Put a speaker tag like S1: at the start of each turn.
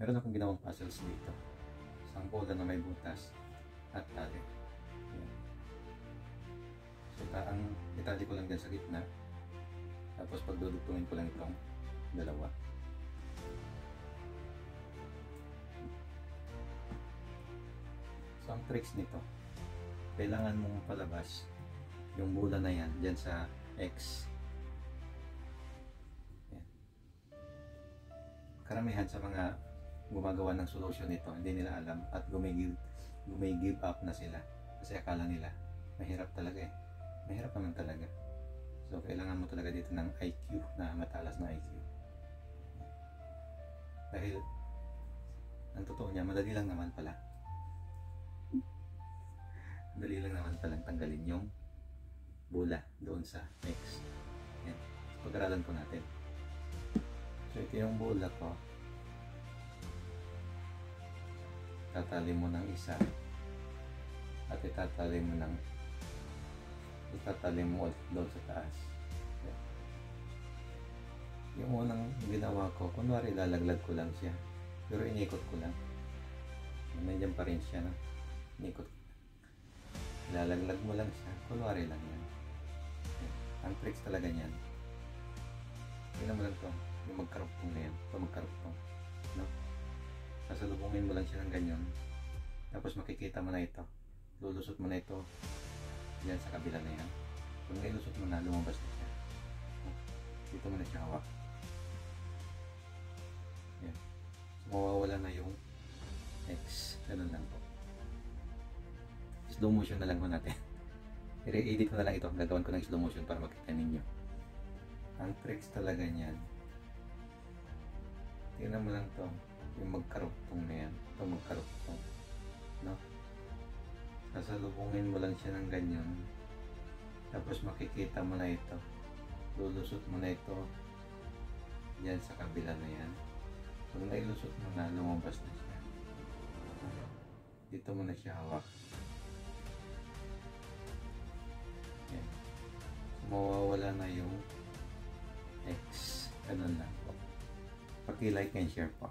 S1: Meron akong ginawang puzzles dito. Isang bola na may butas at tali. Ayan. So, ang itali ko lang dyan sa gitna. Tapos pagdudugtungin ko lang itong dalawa. So, ang tricks nito, kailangan mong palabas yung bola na yan dyan sa X. Yan. Karamihan sa mga gumagawa ng solution nito, hindi nila alam at give up na sila kasi akala nila mahirap talaga eh. Mahirap naman talaga. So kailangan mo talaga dito ng IQ, na matalas na IQ. Dahil ang totoo niya, madali lang naman pala. Madali lang naman palang tanggalin yung bola doon sa X. Yan. Pag-aralan po natin. So ito yung bola ko. Tatali mo ng isa at itatali mo ulit doon sa taas. Yan. Yung unang ginawa ko, kunwari lalaglag ko lang siya, pero inikot ko lang. Nandiyan pa rin siya, no? Inikot. Lalaglag mo lang siya, kunwari lang yan. Ang tricks talaga niyan. Tingnan mo lang to, yung magkarugtong na yan. Ito magkarugtong, no? Sasalubungin mo lang siya ng ganyan. Tapos makikita mo na ito. Lulusot mo na ito yan sa kabila na yan. Kung nailusot mo na, lumabas na siya. Dito mo na siya hawak. Yan. So, mawawala na yung X. Ganun lang po. Slow motion na lang po natin. I-edit ko na lang ito. Gagawin ko ng slow motion para makita ninyo. Ang tricks talaga niyan. Tingnan mo lang to. Yung magkarugtong na yan. Ito magkarugtong. No? Sasalubungin mo lang siya ng ganyan. Tapos makikita mo na ito. Lulusot mo na ito. Yan sa kabila na yan. Kung nailusot mo na, lumabas na siya. Dito mo na siya hawak. Yan. So, mawawala na yung X. Ganun lang po. Paki-like and share po.